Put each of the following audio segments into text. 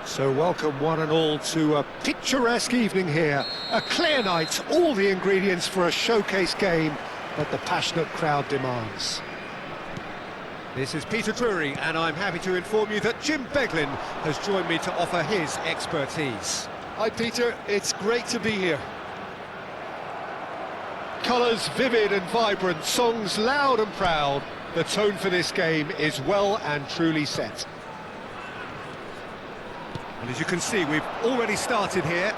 So welcome one and all to a picturesque evening here. A clear night, all the ingredients for a showcase game that the passionate crowd demands. This is Peter Drury, and I'm happy to inform you that Jim Beglin has joined me to offer his expertise. Hi Peter, it's great to be here. Colours vivid and vibrant, songs loud and proud. The tone for this game is well and truly set. And as you can see, we've already started here.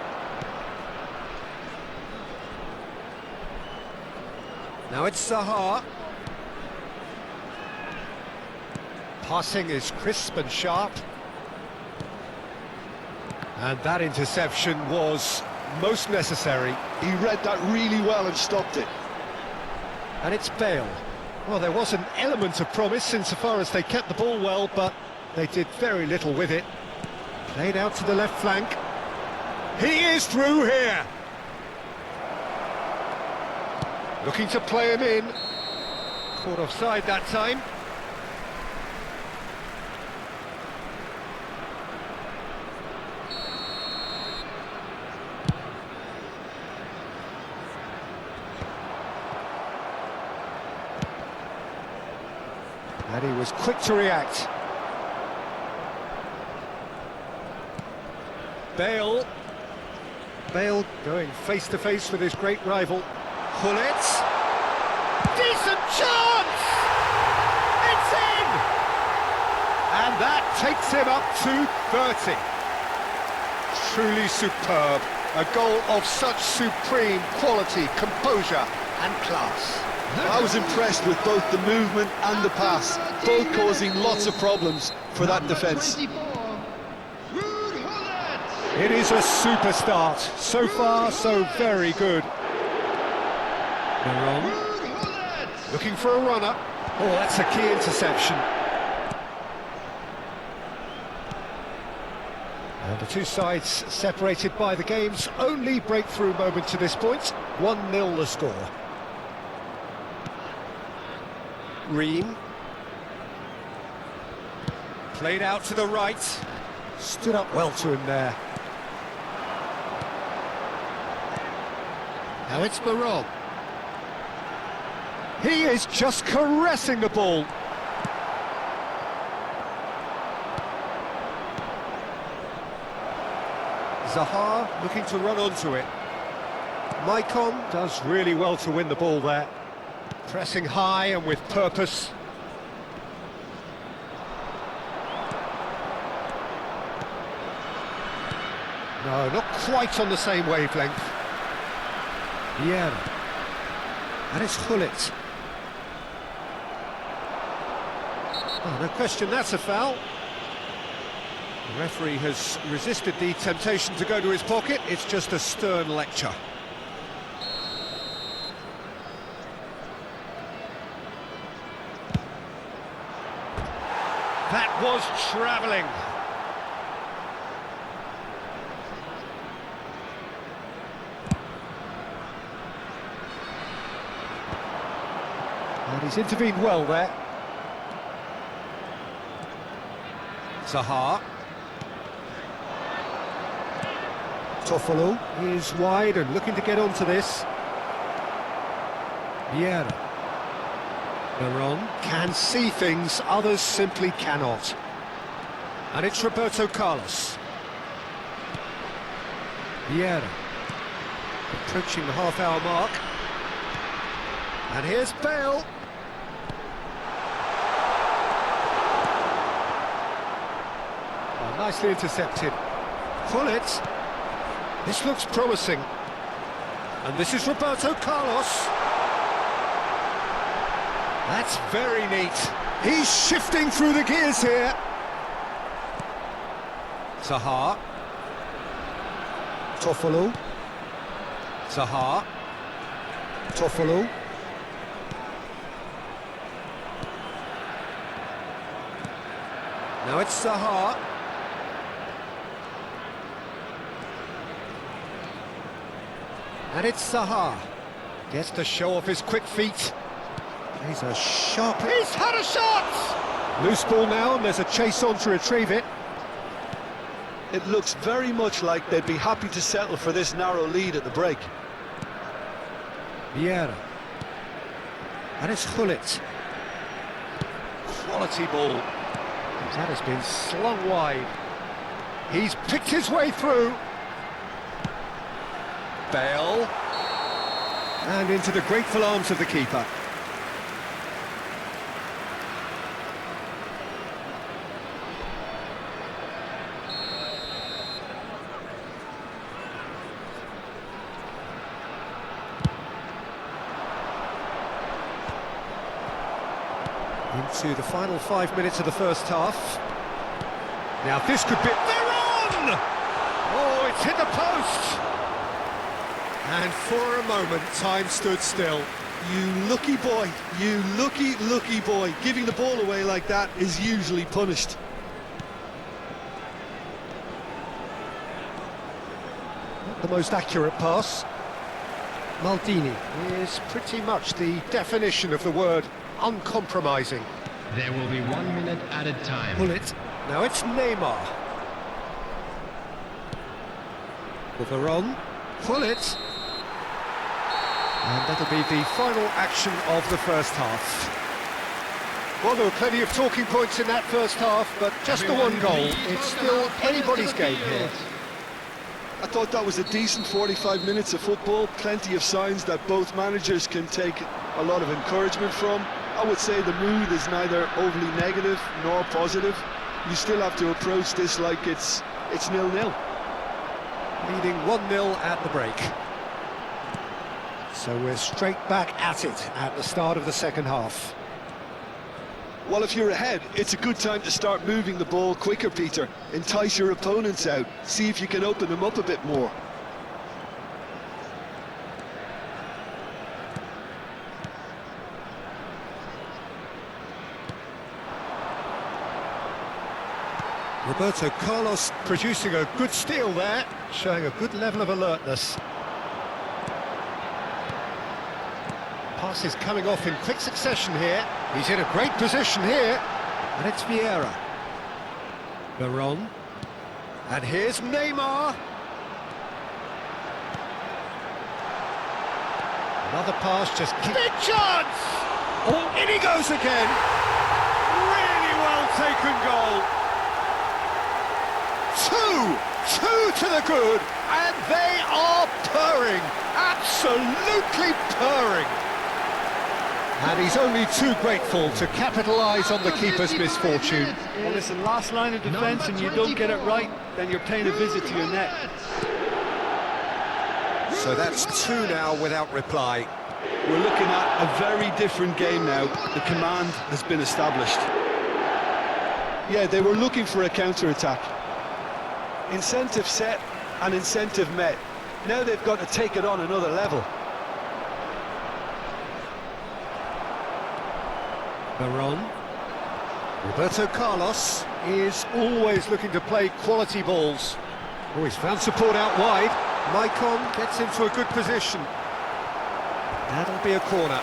Now it's Zaha. Passing is crisp and sharp. And that interception was most necessary. He read that really well and stopped it. And it's Bale. Well, there was an element of promise insofar as they kept the ball well, but they did very little with it. Played out to the left flank. He is through here. Looking to play him in. Caught offside that time. And he was quick to react. Bale going face to face with his great rival. Gullit. Decent chance! It's in! And that takes him up to 30. Truly superb. A goal of such supreme quality, composure and class. I was impressed with both the movement and the pass, both causing lots of problems for that defence. It is a super start. So far, so very good. Miron. Looking for a runner. Oh, that's a key interception. And the two sides separated by the game's only breakthrough moment to this point. 1-0 the score. Ream. Played out to the right. Stood up well to him there. Now it's Miron. He is just caressing the ball. Zaha looking to run onto it. Maicon does really well to win the ball there. Pressing high and with purpose. No, not quite on the same wavelength. Yeah. And it's Gullit. Oh, no question, that's a foul. The referee has resisted the temptation to go to his pocket. It's just a stern lecture. That was travelling. And he's intervened well there. Zaha. Toffolo is wide and looking to get onto this. Vieira. Miron can see things others simply cannot. And it's Roberto Carlos. Vieira. Approaching the half-hour mark. And here's Bale. Oh, nicely intercepted. Gullit. This looks promising. And this is Roberto Carlos. That's very neat. He's shifting through the gears here. Zaha. Toffolo. Zaha. Toffolo. Now it's Zaha. And it's Zaha. Gets to show off his quick feet. He's a sharp... He's had a shot! Loose ball now, and there's a chase on to retrieve it. It looks very much like they'd be happy to settle for this narrow lead at the break. Vieira. And it's Gullit. Quality ball. That has been slung wide. He's picked his way through. Bale. And into the grateful arms of the keeper. Into the final 5 minutes of the first half. Now this could be... They're on! Oh, it's hit the post! And for a moment, time stood still. You lucky boy, you lucky boy. Giving the ball away like that is usually punished. Not the most accurate pass. Maldini is pretty much the definition of the word uncompromising. There will be 1 minute added time. Gullit. Now it's Neymar. Veron. Gullit. And that'll be the final action of the first half. Well, there were plenty of talking points in that first half, but just the one goal. It's still anybody's game here. I thought that was a decent 45 minutes of football. Plenty of signs that both managers can take a lot of encouragement from. I would say the mood is neither overly negative nor positive. You still have to approach this like it's 0-0. Leading 1-0 at the break. So we're straight back at it at the start of the second half. Well, if you're ahead, it's a good time to start moving the ball quicker, Peter. Entice your opponents out. See if you can open them up a bit more. Roberto Carlos producing a good steal there, showing a good level of alertness. Pass is coming off in quick succession here. He's in a great position here. And it's Vieira. Veron. And here's Neymar. Another pass, just big chance! Oh, in he goes again! Really well taken goal. Two to the good, and they are purring, absolutely purring. And he's only too grateful to capitalise on the keeper's misfortune. Well, listen, last line of defence and you don't get it right, then you're paying a visit to your net. So that's two now without reply. We're looking at a very different game now. The command has been established. Yeah, they were looking for a counter-attack. Incentive set and incentive met. Now they've got to take it on another level. Veron. Roberto Carlos is always looking to play quality balls. Oh, he's found support out wide. Maicon gets into a good position. That'll be a corner.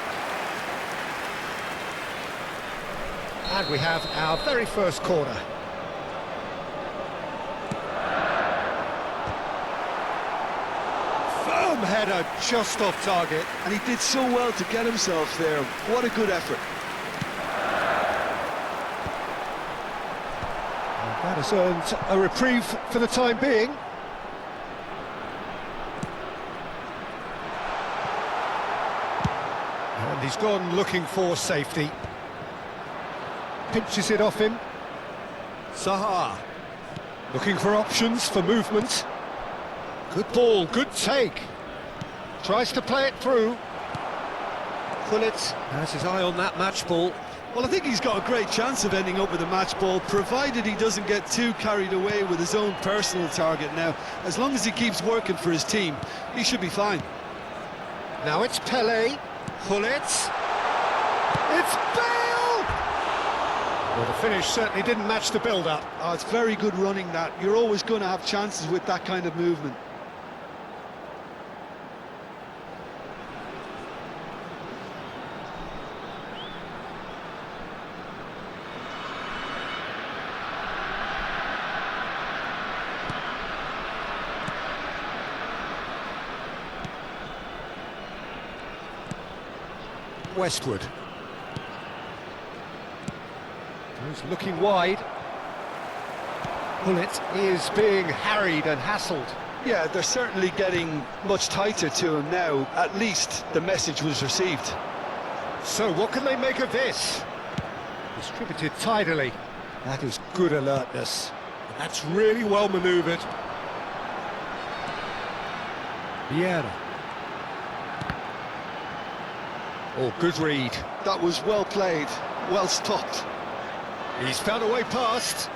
And we have our very first corner. Firm header just off target. And he did so well to get himself there. What a good effort. That has earned a reprieve for the time being. And he's gone looking for safety. Pinches it off him. Zaha. Looking for options for movement. Good ball, good take. Tries to play it through. Gullit has his eye on that match ball. Well, I think he's got a great chance of ending up with a match ball, provided he doesn't get too carried away with his own personal target now. As long as he keeps working for his team, he should be fine. Now it's Pelé. Gullit. It's Bale! Well, the finish certainly didn't match the build-up. Oh, it's very good running, that. You're always going to have chances with that kind of movement. westward. He's looking wide. Bullet is being harried and hassled. Yeah, they're certainly getting much tighter to him now. At least the message was received. So what can they make of this? Distributed tidily. That is good alertness. That's really well manoeuvred. Vieira. Oh, good read. That was well played, well stopped. He's found a way past.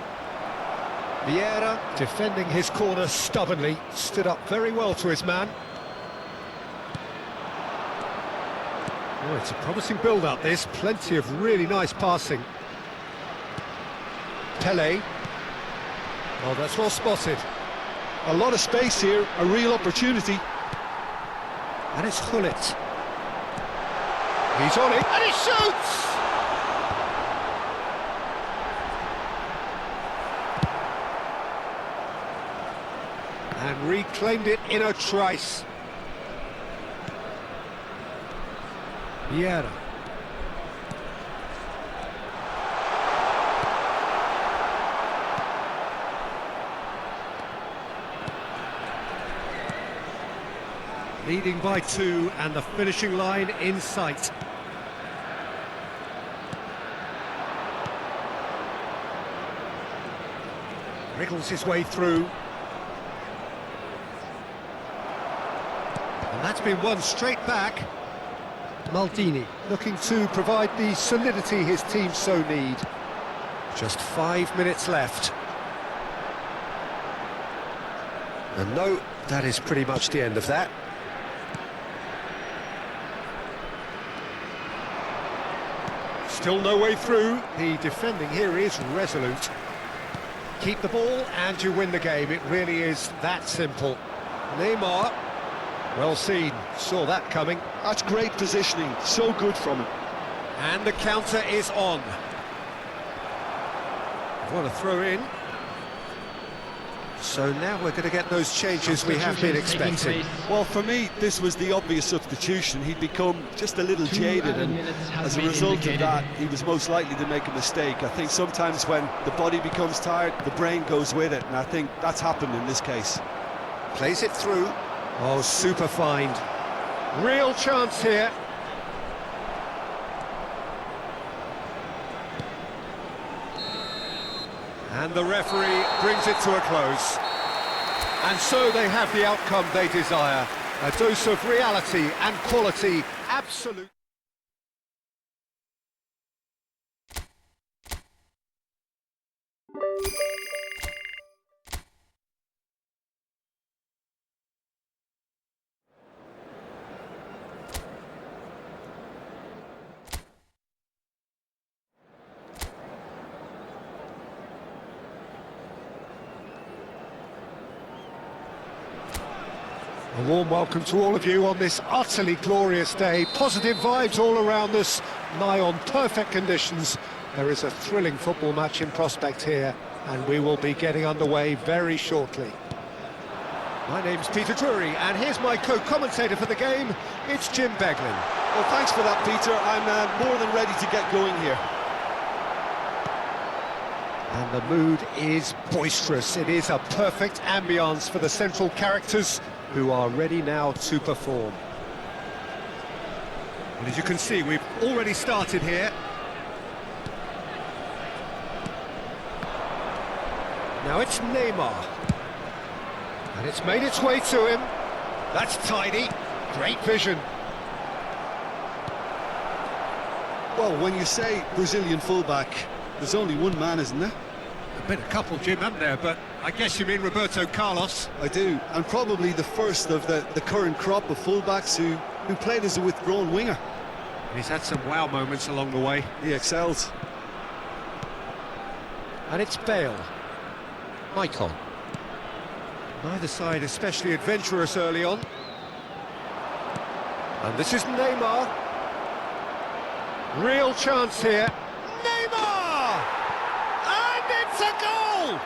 Vieira, defending his corner stubbornly, stood up very well to his man. Oh, it's a promising build-up, this. Plenty of really nice passing. Pele. Oh, that's well spotted. A lot of space here, a real opportunity. And it's Gullit. He's on it, and he shoots! And reclaimed it in a trice. Vieira. Leading by 2 and the finishing line in sight. Wriggles his way through. And that's been won straight back. Maldini looking to provide the solidity his team so need. Just 5 minutes left. And no, that is pretty much the end of that. Still no way through. The defending here is resolute. Keep the ball and you win the game. It really is that simple. Neymar. Well seen, saw that coming. That's great positioning, so good from him. And the counter is on. What a throw in. So now we're going to get those changes we have been expecting. Well, for me, this was the obvious substitution. He'd become just a little jaded, and as a result of that, he was most likely to make a mistake. I think sometimes when the body becomes tired, the brain goes with it, and I think that's happened in this case. Plays it through. Oh, super find. Real chance here. And the referee brings it to a close. And so they have the outcome they desire. A dose of reality and quality, absolute. A warm welcome to all of you on this utterly glorious day. Positive vibes all around us, nigh on perfect conditions. There is a thrilling football match in prospect here, and we will be getting underway very shortly. My name's Peter Drury, and here's my co-commentator for the game. It's Jim Beglin. Well, thanks for that, Peter. I'm more than ready to get going here. And the mood is boisterous. It is a perfect ambience for the central characters, who are ready now to perform. And as you can see, we've already started here. Now it's Neymar. And it's made its way to him. That's tidy. Great vision. Well, when you say Brazilian fullback, there's only one man, isn't there? There's been a couple, Jim, haven't there? But I guess you mean Roberto Carlos. I do, and probably the first of the current crop of fullbacks who played as a withdrawn winger. And he's had some wow moments along the way. He excels. And it's Bale. Icon. Neither side especially adventurous early on. And this is Neymar. Real chance here. Neymar! And it's a goal!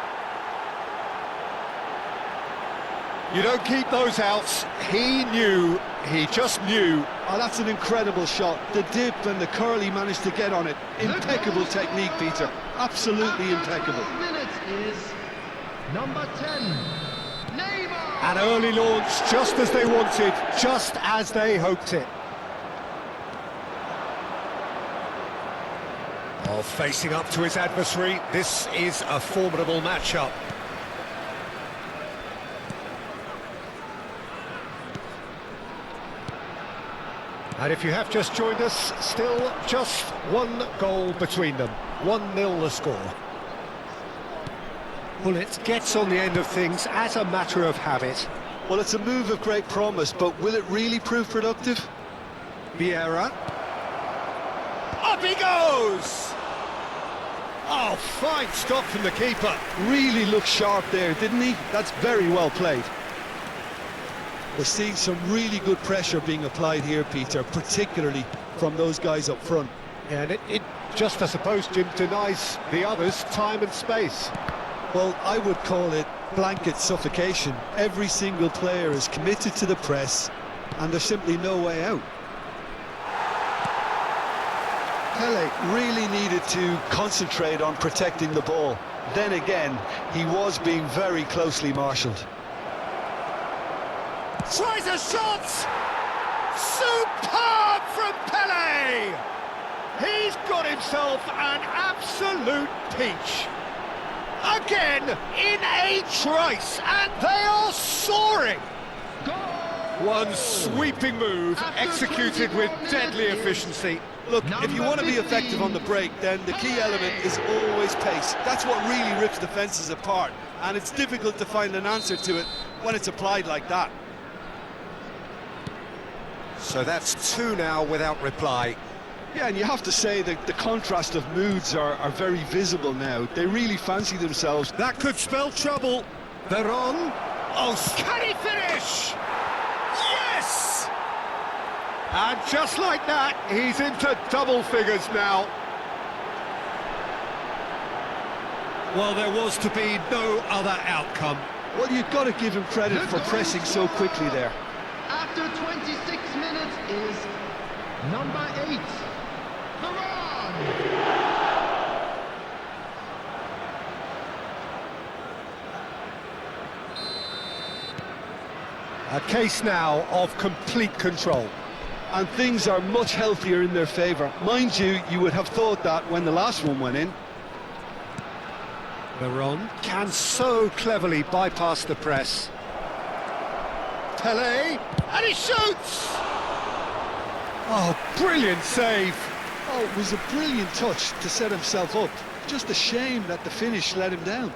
You don't keep those outs. He knew, he just knew. Oh, that's an incredible shot. The dip and the curl he managed to get on it. Impeccable technique, Peter. Absolutely impeccable. Minutes is number 10. An early launch, just as they wanted, just as they hoped it. Oh, facing up to his adversary, this is a formidable matchup. And if you have just joined us, still just one goal between them. 1-0 the score. Well, it gets on the end of things as a matter of habit. Well, it's a move of great promise, but will it really prove productive? Vieira. Up he goes! Oh, fine stop from the keeper. Really looked sharp there, didn't he? That's very well played. We're seeing some really good pressure being applied here, Peter, particularly from those guys up front. Yeah, and it just, I suppose, Jim, denies the others time and space. Well, I would call it blanket suffocation. Every single player is committed to the press, and there's simply no way out. Pele really needed to concentrate on protecting the ball. Then again, he was being very closely marshalled. Tries a shot! Superb from Pele! He's got himself an absolute peach. Again, in a trice, and they are soaring! One sweeping move, executed with deadly efficiency. Look, if you want to be effective on the break, then the key element is always pace. That's what really rips defences apart, and it's difficult to find an answer to it when it's applied like that. So that's 2 now without reply. Yeah, and you have to say that the contrast of moods are very visible now. They really fancy themselves. That could spell trouble. They're on. Oh, can he finish? Yes! And just like that, he's into double figures now. Well, there was to be no other outcome. Well, you've got to give him credit for pressing so quickly there. After 26 minutes is number 8. A case now of complete control. And things are much healthier in their favour. Mind you, you would have thought that when the last one went in. Veron can so cleverly bypass the press. Pele, and he shoots! Oh, brilliant save! Oh, it was a brilliant touch to set himself up. Just a shame that the finish let him down.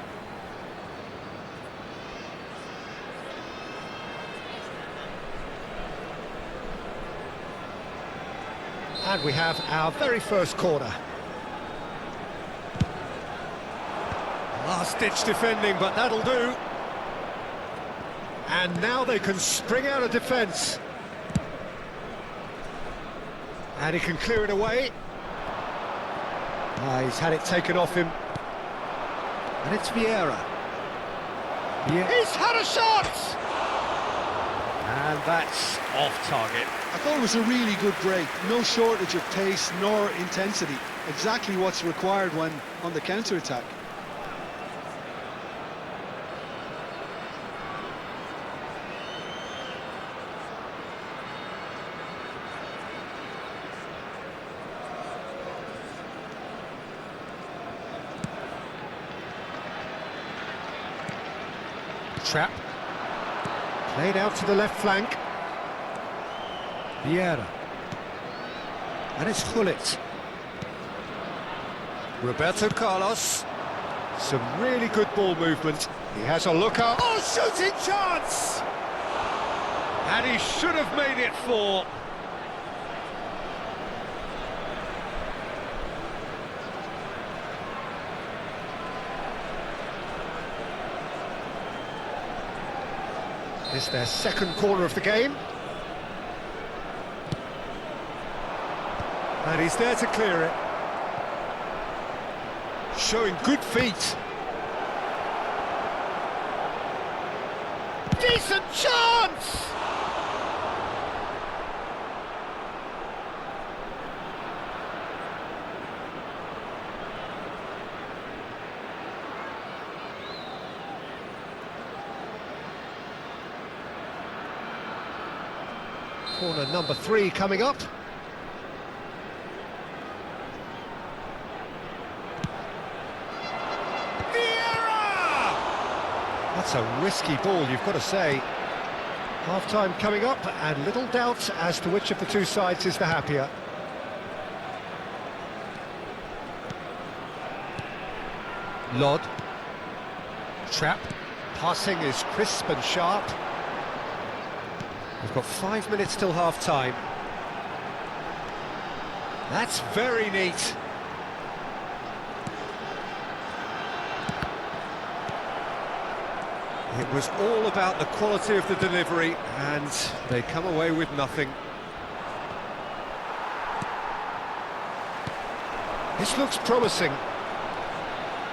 And we have our very first corner. Last-ditch defending, but that'll do. And now they can spring out of defence. And he can clear it away. He's had it taken off him. And it's Vieira. He's had a shot! And that's off target. I thought it was a really good break. No shortage of pace nor intensity. Exactly what's required when on the counter-attack. Trap. Played out to the left flank. Vieira. And it's Hullet. Roberto Carlos. Some really good ball movement. He has a look up. Oh, shooting chance! And he should have made it 4. It's their second corner of the game. And he's there to clear it. Showing good feet. Decent chance! Corner number 3 coming up. That's a risky ball, you've got to say. Half-time coming up, and little doubt as to which of the two sides is the happier. Lod. Trap. Passing is crisp and sharp. We've got 5 minutes till half-time. That's very neat. It was all about the quality of the delivery, and they come away with nothing. This looks promising.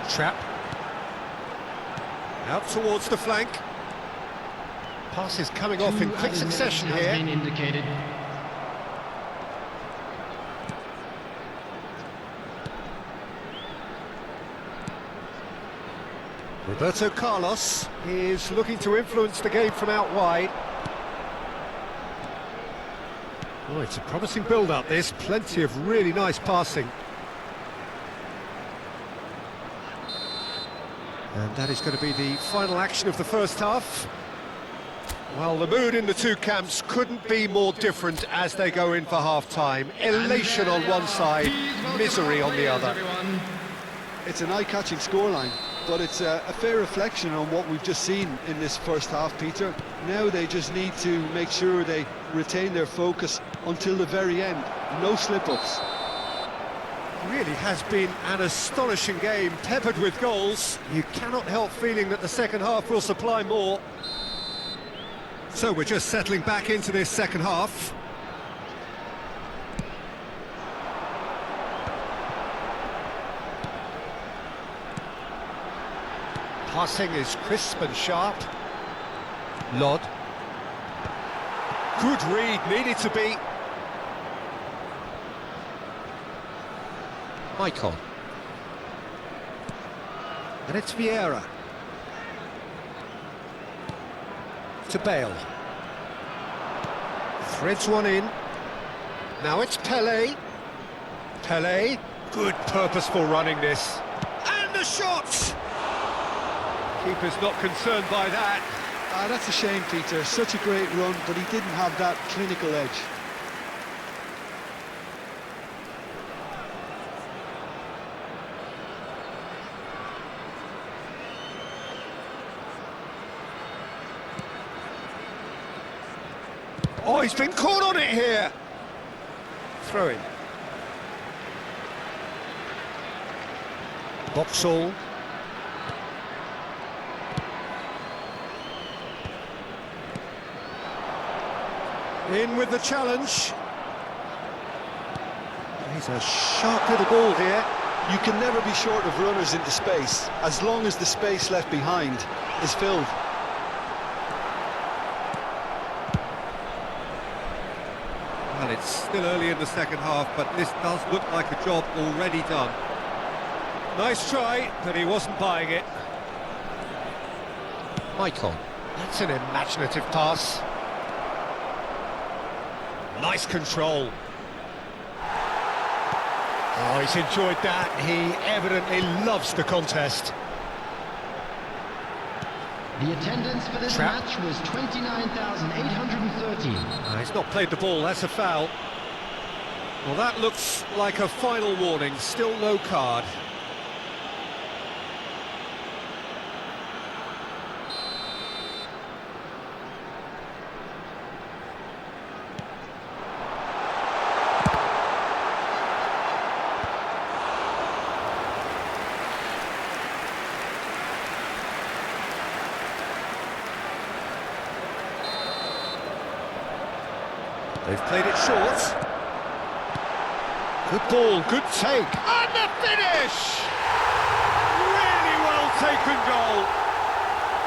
Trap. Out towards the flank. Pass is coming off in quick succession here. Been indicated. Roberto Carlos is looking to influence the game from out wide. Oh, it's a promising build-up, this. Plenty of really nice passing. And that is going to be the final action of the first half. Well, the mood in the two camps couldn't be more different as they go in for half-time. Elation on one side, misery on the other. It's an eye-catching scoreline, but it's a fair reflection on what we've just seen in this first half, Peter. Now they just need to make sure they retain their focus until the very end. No slip-ups. Really has been an astonishing game, peppered with goals. You cannot help feeling that the second half will supply more. So we're just settling back into this second half. Passing is crisp and sharp. Lod. Good read, needed to be. Icon. And it's Vieira. To Bale. Threads one in. Now it's Pelé. Pelé. Good purposeful running this. And the shot! Keeper's not concerned by that. That's a shame, Peter. Such a great run, but he didn't have that clinical edge. Oh, he's been caught on it here. Throw in. Boxall. In with the challenge. He's a sharp little ball here. You can never be short of runners into space, as long as the space left behind is filled. Well, it's still early in the second half, but this does look like a job already done. Nice try, but he wasn't buying it. Icon. That's an imaginative pass. Nice control. Oh, he's enjoyed that. He evidently loves the contest. The attendance for this match was 29,813. He's not played the ball, that's a foul. Well, that looks like a final warning, still no card. They've played it short. Good ball, good take. And the finish! Really well taken goal.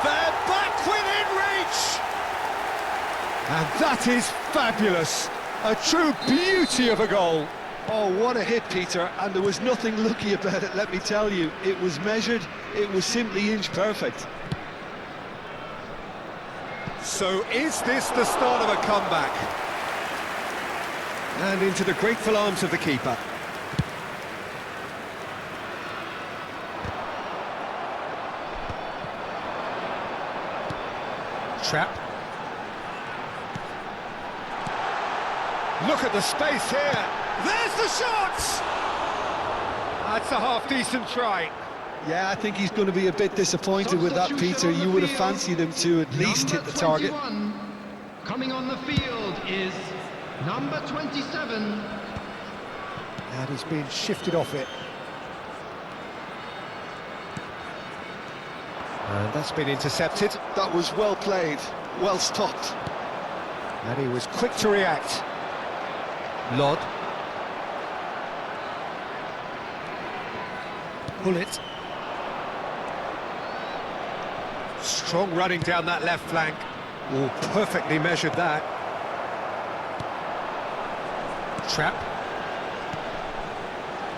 They're back within reach! And that is fabulous. A true beauty of a goal. Oh, what a hit, Peter, and there was nothing lucky about it, let me tell you. It was measured, it was simply inch perfect. So is this the start of a comeback? And into the grateful arms of the keeper. Trap. Look at the space here. There's the shots! That's a half-decent try. Yeah, I think he's going to be a bit disappointed with that, Peter. You would have fancied him to at least hit the target. Coming on the field is number 27. And he's been shifted off it. And that's been intercepted. That was well played, well stopped. And he was quick to react. Lod. Pull it. Strong running down that left flank. Oh, perfectly measured that. Trap.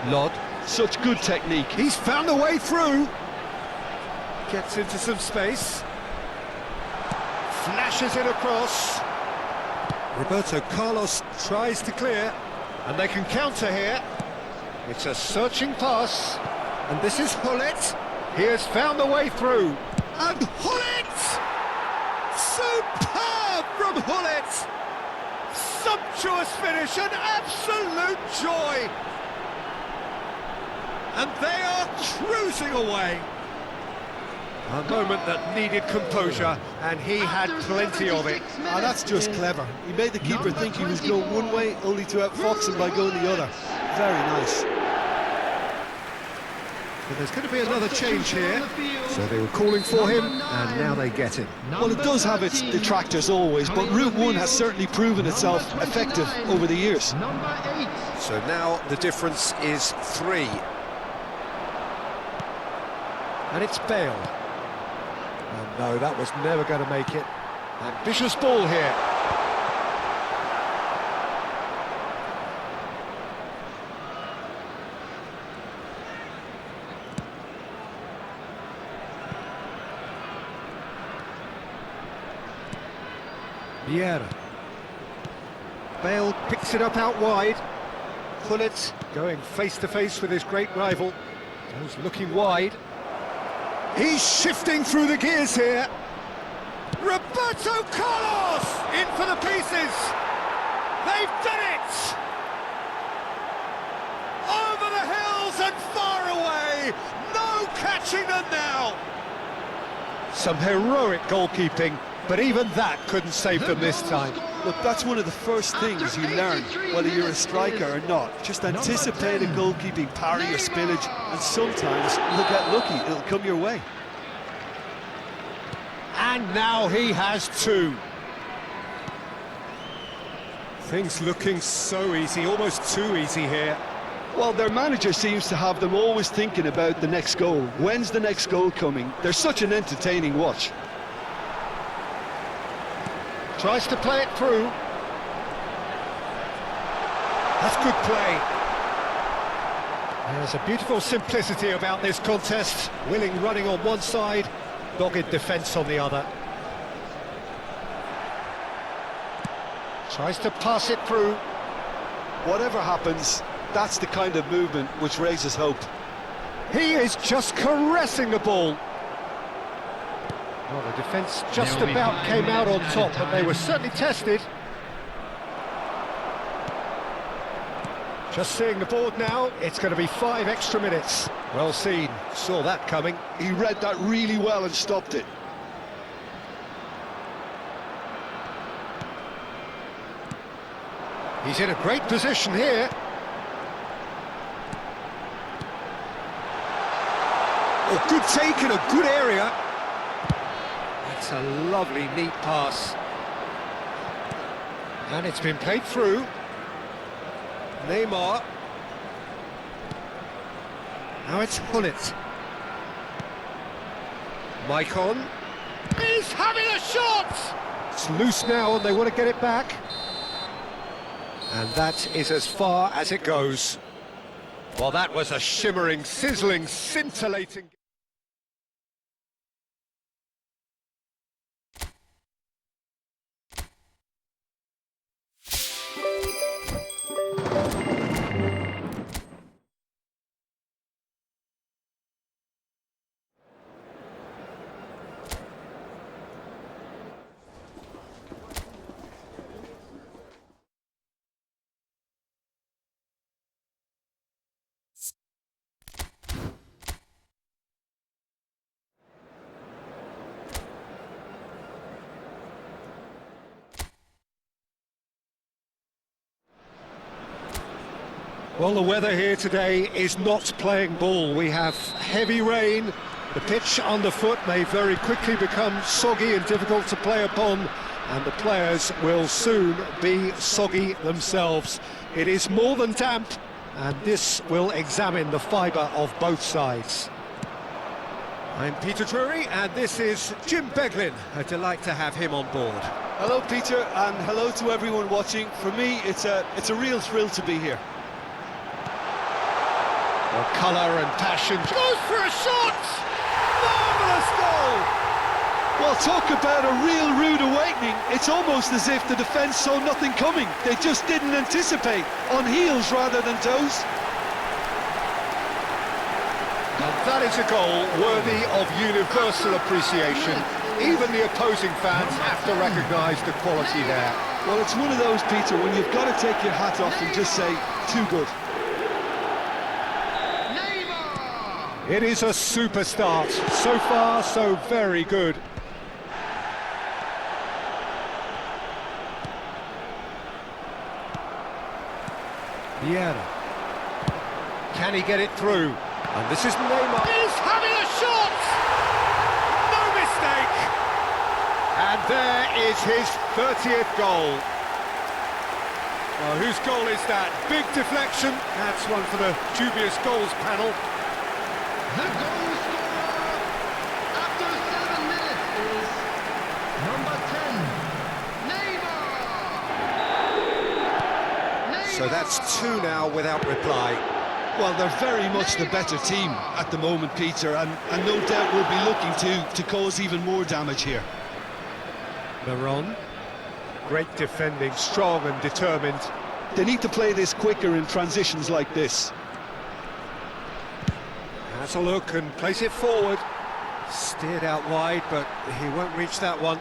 Lod. Such good technique. He's found a way through. Gets into some space. Flashes it across. Roberto Carlos tries to clear, and they can counter here. It's a searching pass, and this is Hullet. He has found a way through, and Hullet! Superb from Hullet! Sumptuous finish, an absolute joy! And they are cruising away. A moment that needed composure, and he had plenty of it. Oh, that's just clever. He made the keeper think he was going one way, only to outfox him by going the other. Very nice. But there's going to be another change here. So they were calling for him, and now they get him. Well, it does have its detractors always, but Route 1 has certainly proven itself effective over the years. Number 8. So now the difference is 3. And it's Bale. And no, that was never going to make it. Ambitious ball here. Vieira. Bale picks it up out wide. Hullet going face-to-face with his great rival. Goes looking wide. He's shifting through the gears here. Roberto Carlos in for the pieces. They've done it. Over the hills and far away. No catching them now. Some heroic goalkeeping, but even that couldn't save them this time. Look, that's one of the first things you learn, whether you're a striker or not. Just anticipate a goalkeeping parry or spillage, and sometimes you'll get lucky, it'll come your way. And now he has 2. Things looking so easy, almost too easy here. Well, their manager seems to have them always thinking about the next goal. When's the next goal coming? They're such an entertaining watch. Tries to play it through. That's good play. There's a beautiful simplicity about this contest. Willing running on one side, dogged defence on the other. Tries to pass it through. Whatever happens, that's the kind of movement which raises hope. He is just caressing the ball. Well, the defence just about came out on top, but they were certainly tested. Just seeing the board now, it's going to be 5 extra minutes. Well seen, saw that coming. He read that really well and stopped it. He's in a great position here. Oh, good take in a good area. That's a lovely, neat pass. And it's been played through. Neymar. Now it's Hullet. Maicon. He's having a shot! It's loose now and they want to get it back. And that is as far as it goes. Well, that was a shimmering, sizzling, scintillating... Well, the weather here today is not playing ball. We have heavy rain. The pitch underfoot may very quickly become soggy and difficult to play upon, and the players will soon be soggy themselves. It is more than damp, and this will examine the fibre of both sides. I'm Peter Drury, and this is Jim Beglin. A delight to have him on board. Hello, Peter, and hello to everyone watching. For me, it's a real thrill to be here. Well, colour and passion. Goes for a shot! Marvellous goal! Well, talk about a real rude awakening. It's almost as if the defence saw nothing coming. They just didn't anticipate, on heels rather than toes. And that is a goal worthy of universal appreciation. Even the opposing fans have to recognise the quality there. Well, it's one of those, Peter, when you've got to take your hat off and just say, too good. It is a super start. So far, so very good. Vieira. Can he get it through? And this is Neymar. He's having a shot! No mistake! And there is his 30th goal. Well, whose goal is that? Big deflection. That's one for the dubious goals panel. The goal scorer after 7 minutes is number 10, Neymar. So that's 2 now without reply. Well, they're very much the better team at the moment, Peter, and no doubt will be looking to cause even more damage here. Maron. Great defending, strong and determined. They need to play this quicker in transitions like this. Has a look and plays it forward. Steered out wide, but he won't reach that one.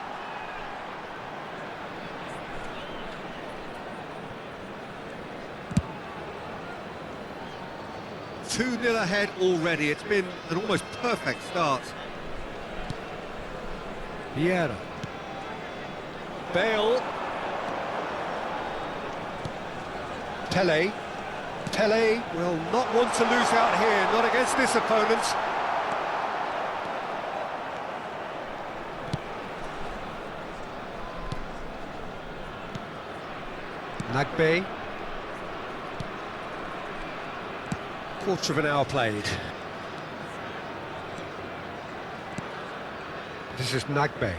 Two 2-0 ahead already. It's been an almost perfect start. Vieira. Bale. Pele. Pele will not want to lose out here, not against this opponent. Nagbe. Quarter of an hour played. This is Nagbe.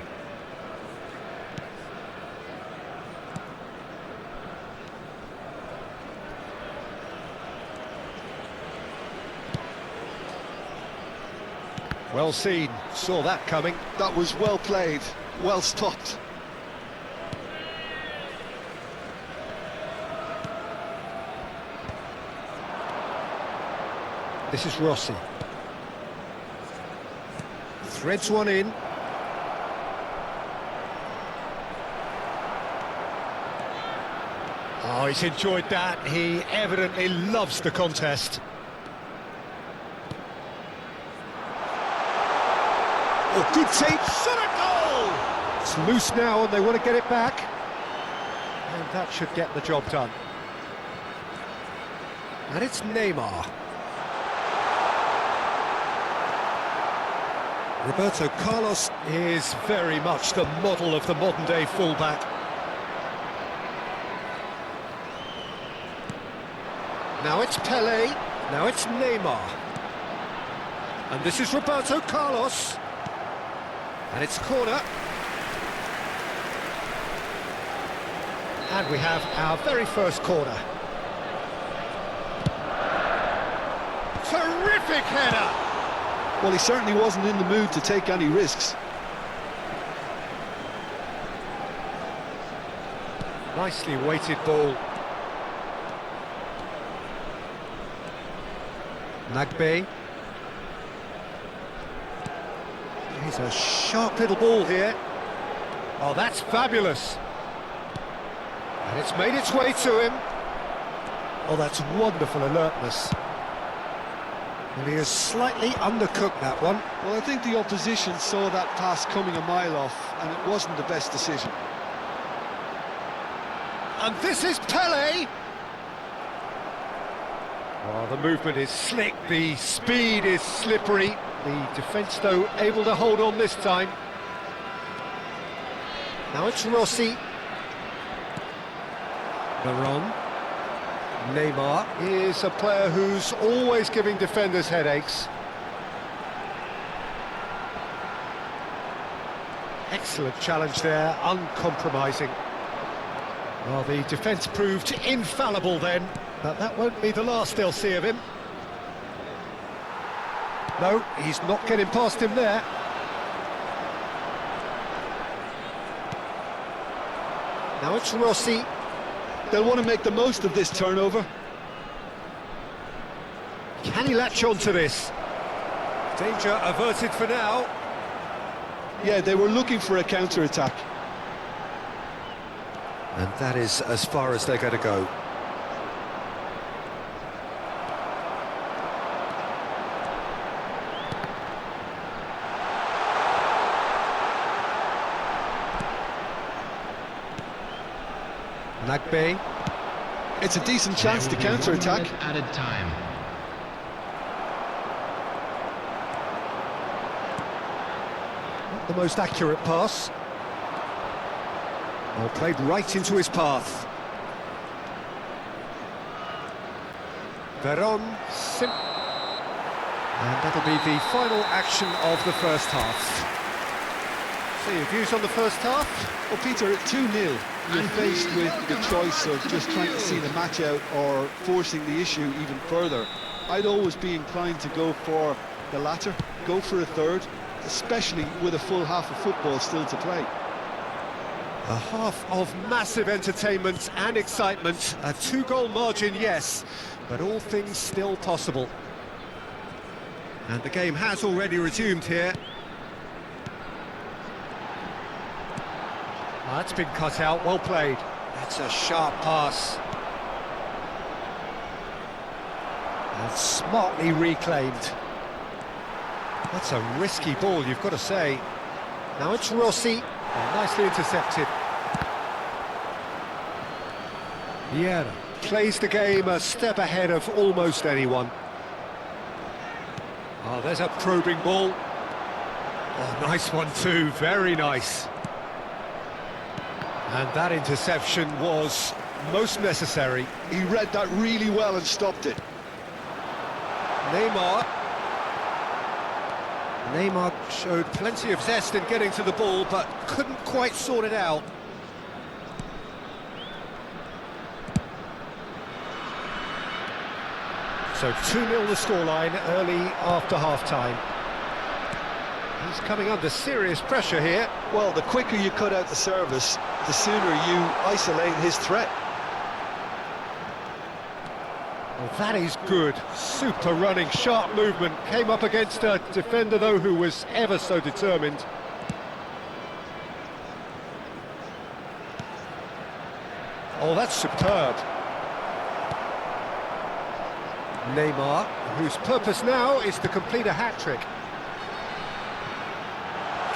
Well seen, saw that coming. That was well played, well stopped. This is Rossi. Threads one in. Oh, he's enjoyed that. He evidently loves the contest. Oh, good save, shot a goal! It's loose now and they want to get it back. And that should get the job done. And it's Neymar. Roberto Carlos is very much the model of the modern-day fullback. Now it's Pele, now it's Neymar. And this is Roberto Carlos. And it's corner. And we have our very first corner. Terrific header! Well, he certainly wasn't in the mood to take any risks. Nicely weighted ball. Nagbe. He's a sharp little ball here. Oh, that's fabulous. And it's made its way to him. Oh, that's wonderful alertness. And he has slightly undercooked that one. Well, I think the opposition saw that pass coming a mile off, and it wasn't the best decision. And this is Pele. Oh, the movement is slick, the speed is slippery. The defence, though, able to hold on this time. Now it's Rossi. Veron. Neymar is a player who's always giving defenders headaches. Excellent challenge there, uncompromising. Well, the defence proved infallible then, but that won't be the last they'll see of him. No, he's not getting past him there. Now it's Rossi. They'll want to make the most of this turnover. Can he latch on to this? Danger averted for now. Yeah, they were looking for a counter-attack. And that is as far as they're going to go. Nagbe. It's a decent chance to counter-attack. Added time. Not the most accurate pass. Well, played right into his path. Veron. And that'll be the final action of the first half. So your views on the first half? Well, Peter, at 2-0, you're faced with the choice of just trying to see the match out or forcing the issue even further. I'd always be inclined to go for the latter, go for a third, especially with a full half of football still to play. A half of massive entertainment and excitement. A 2-goal margin, yes, but all things still possible. And the game has already resumed here. That's been cut out, well played. That's a sharp pass. And smartly reclaimed. That's a risky ball, you've got to say. Now it's Rossi. Oh, nicely intercepted. Yeah, plays the game a step ahead of almost anyone. Oh, there's a probing ball. Oh, nice one too, very nice. And that interception was most necessary. He read that really well and stopped it. Neymar showed plenty of zest in getting to the ball, but couldn't quite sort it out. So 2-0 the scoreline early after half-time. He's coming under serious pressure here. Well, the quicker you cut out the service, the sooner you isolate his threat. Well, that is good. Super running, sharp movement. Came up against a defender, though, who was ever so determined. Oh, that's superb. Neymar, whose purpose now is to complete a hat-trick.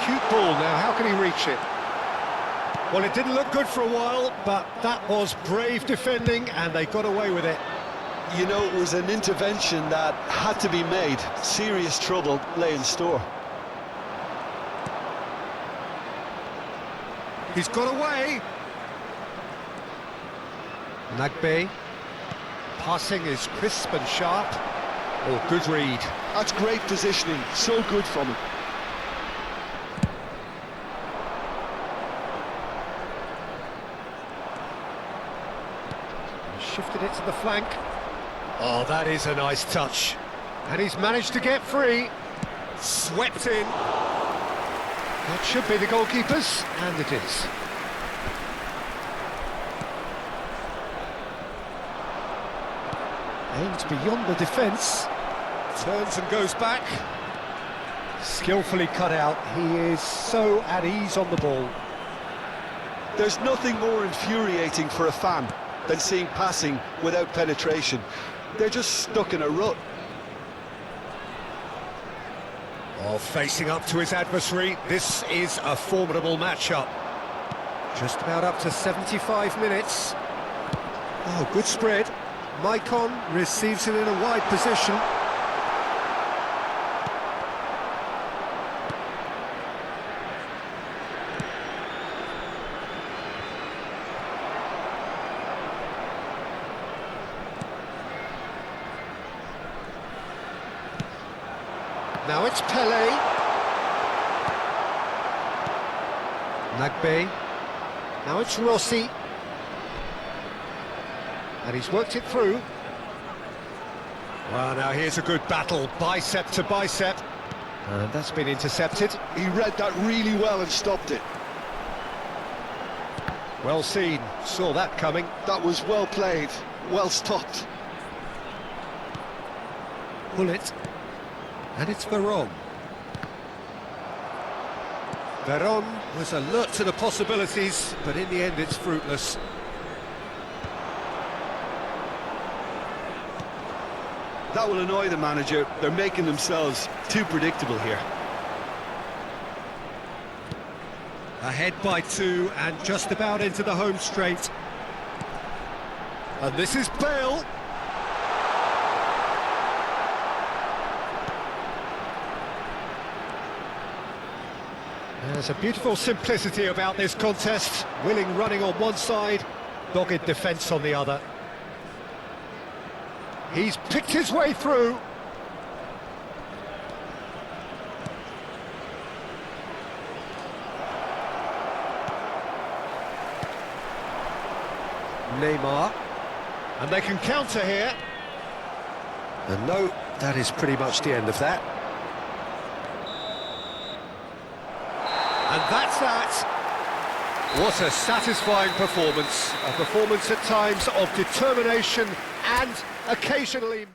Cute ball now, how can he reach it? Well, it didn't look good for a while, but that was brave defending, and they got away with it. You know, it was an intervention that had to be made. Serious trouble lay in store. He's got away. Nagbe. Passing is crisp and sharp. Oh, good read. That's great positioning, so good from him. lifted it to the flank. Oh, that is a nice touch. And he's managed to get free. Swept in. That should be the goalkeeper's, and it is. Aimed beyond the defence. Turns and goes back. Skillfully cut out. He is so at ease on the ball. There's nothing more infuriating for a fan than seeing passing without penetration. They're just stuck in a rut. Oh, facing up to his adversary, this is a formidable matchup. Just about up to 75 minutes. Oh, good spread. Maicon receives it in a wide position. Now it's Pele. Nagbe. Now it's Rossi. And he's worked it through. Well, now here's a good battle, bicep to bicep. And that's been intercepted. He read that really well and stopped it. Well seen, saw that coming. That was well played, well stopped. Pull it. And it's Veron. Veron was alert to the possibilities, but in the end it's fruitless. That will annoy the manager. They're making themselves too predictable here. Ahead by 2 and just about into the home straight. And this is Bale. There's a beautiful simplicity about this contest. Willing running on one side, dogged defence on the other. He's picked his way through. Neymar. And they can counter here. And no, that is pretty much the end of that. And that's that. What a satisfying performance. A performance at times of determination and occasionally...